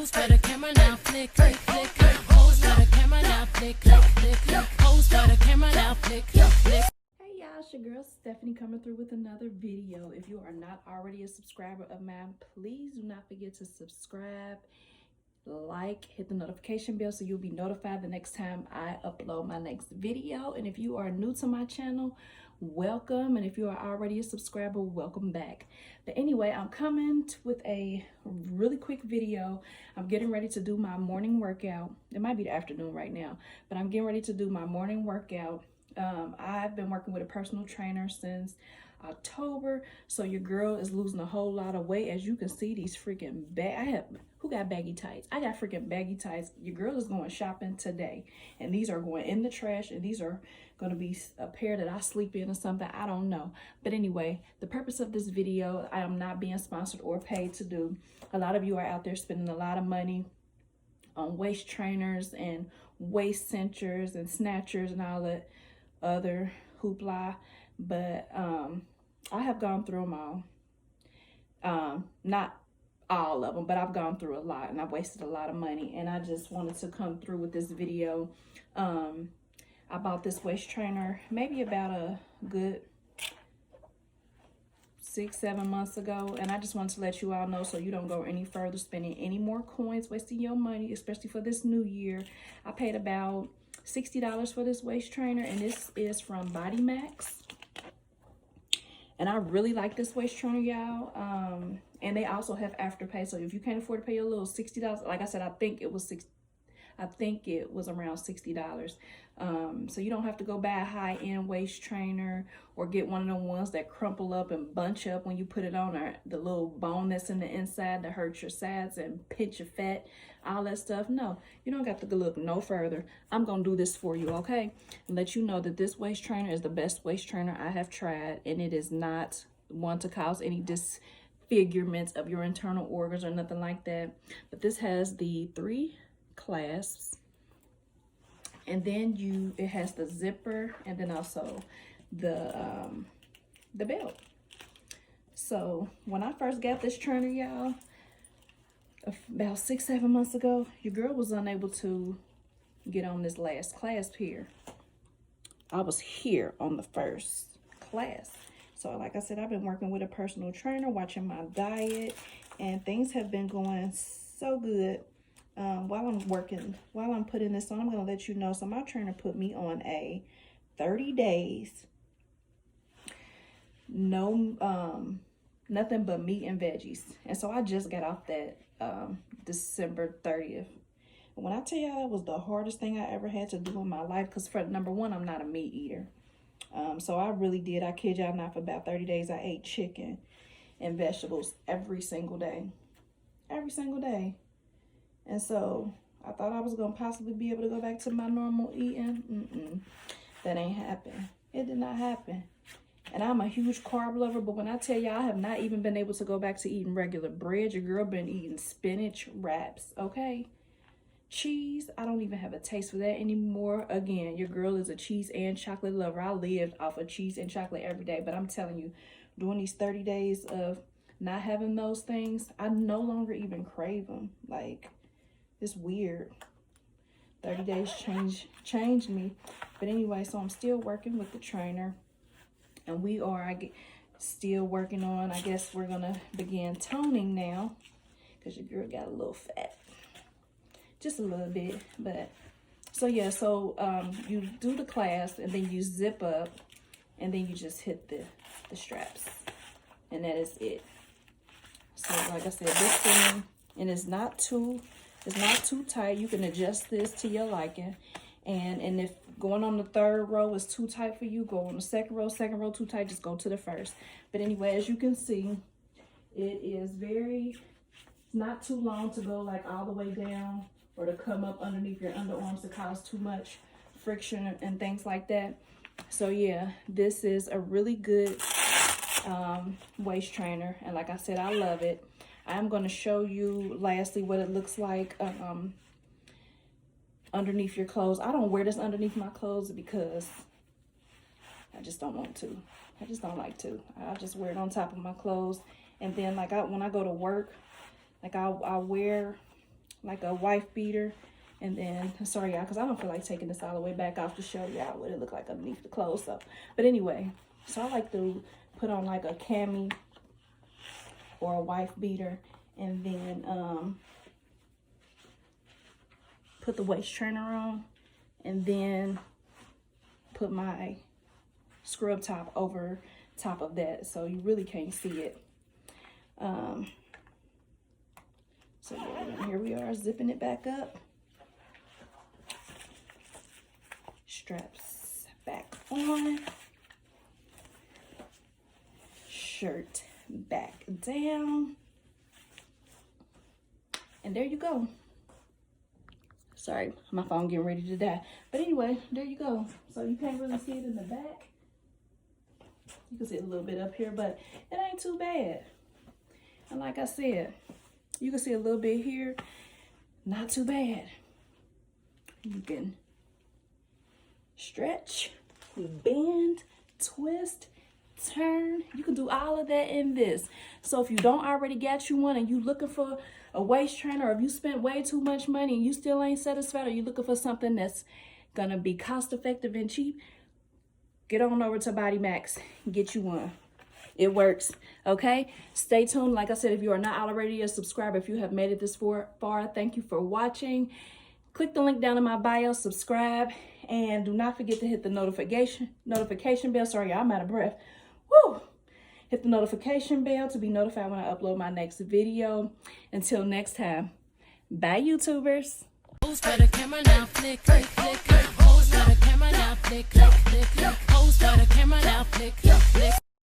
Pose for the camera now, flick, flick, flick. Pose for the camera now, flick, flick, flick. Pose for the camera now, flick, flick, flick. Hey y'all, it's your girl Stephanie coming through with another video. If you are not already a subscriber of mine, please do not forget to subscribe, like, hit the notification bell so you'll be notified the next time I upload my next video. And if you are new to my channel, welcome. And if you are already a subscriber, welcome back. But anyway, I'm coming with a really quick video. I'm getting ready to do my morning workout. It might be the afternoon right now, but I'm getting ready to do my morning workout. I've been working with a personal trainer since October, so your girl is losing a whole lot of weight. As you can see, these freaking who got baggy tights? I got freaking baggy tights. Your girl is going shopping today, and these are going in the trash, and these are going to be a pair that I sleep in or something. I don't know. But anyway, the purpose of this video, I am not being sponsored or paid to do. A lot of you are out there spending a lot of money on waist trainers and waist cinchers and snatchers and all that other hoopla, but I have gone through them all. Not all of them, but I've gone through a lot, and I've wasted a lot of money, and I just wanted to come through with this video. I bought this waist trainer maybe about a good 6-7 months ago, and I just wanted to let you all know so you don't go any further spending any more coins, wasting your money, especially for this new year. I paid about $60 for this waist trainer, and this is from Maxx. And I really like this waist trainer, y'all. And they also have Afterpay, so if you can't afford to pay a little $60, like I said, I think it was around $60. So you don't have to go buy a high-end waist trainer or get one of the ones that crumple up and bunch up when you put it on, or the little bone that's in the inside that hurts your sides and pinch your fat, all that stuff. No, you don't got to look no further. I'm gonna do this for you, okay? And let you know that this waist trainer is the best waist trainer I have tried, and it is not one to cause any disfigurements of your internal organs or nothing like that. But this has the 3 clasps, and then it has the zipper, and then also the belt. So when I first got this trainer, y'all, about 6-7 months ago, your girl was unable to get on this last clasp here. I was here on the first class. So like I said, I've been working with a personal trainer, watching my diet, and things have been going so good. While I'm putting this on, I'm going to let you know. So my trainer put me on a 30 days, no, nothing but meat and veggies. And so I just got off that December 30th. And when I tell y'all, that was the hardest thing I ever had to do in my life, because for number one, I'm not a meat eater. So I really did, I kid y'all not, for about 30 days, I ate chicken and vegetables every single day. Every single day. And so I thought I was going to possibly be able to go back to my normal eating. That ain't happened. It did not happen. And I'm a huge carb lover, but when I tell you I have not even been able to go back to eating regular bread, your girl been eating spinach wraps, okay? Cheese, I don't even have a taste for that anymore. Again, your girl is a cheese and chocolate lover. I lived off of cheese and chocolate every day, but I'm telling you, during these 30 days of not having those things, I no longer even crave them. Like, it's weird. 30 days changed me. But anyway, so I'm still working with the trainer, and we are still working on, I guess we're gonna begin toning now, because your girl got a little fat, just a little bit. But so yeah, so you do the class, and then you zip up, and then you just hit the straps, and that is it. So like I said, this thing, and it's not too tight. You can adjust this to your liking. And if going on the 3rd row is too tight for you, go on the 2nd row. 2nd row too tight, just go to the 1st. But anyway, as you can see, it is it's not too long to go like all the way down or to come up underneath your underarms to cause too much friction and things like that. So yeah, this is a really good waist trainer, and like I said, I love it. I'm going to show you lastly what it looks like underneath your clothes. I don't wear this underneath my clothes because I just don't want to. I just don't like to. I just wear it on top of my clothes. And then like when I go to work, like I'll wear like a wife beater. And then, sorry y'all, because I don't feel like taking this all the way back off to show y'all what it look like underneath the clothes. So, but anyway, so I like to put on like a cami or a wife beater, and then put the waist trainer on, and then put my scrub top over top of that, so you really can't see it. So yeah, here we are, zipping it back up. Straps back on. Shirt back down. And there you go. Sorry, my phone getting ready to die. But anyway, there you go. So you can't really see it in the back. You can see it a little bit up here, but it ain't too bad. And like I said, you can see a little bit here. Not too bad. You can stretch, bend, twist, turn. You can do all of that in this. So if you don't already got you one and you looking for a waist trainer, or if you spent way too much money and you still ain't satisfied, or you looking for something that's gonna be cost effective and cheap, get on over to Maxx and get you one. It works, okay? Stay tuned. Like I said, if you are not already a subscriber, if you have made it this far, thank you for watching. Click the link down in my bio, subscribe, and do not forget to hit the notification bell. Sorry, I'm out of breath. Woo! Hit the notification bell to be notified when I upload my next video. Until next time, bye, YouTubers. Pose for the camera now, flick, flick, flick. Pose for the camera now, flick, flick, flick. Pose for the camera now, flick, flick, flick.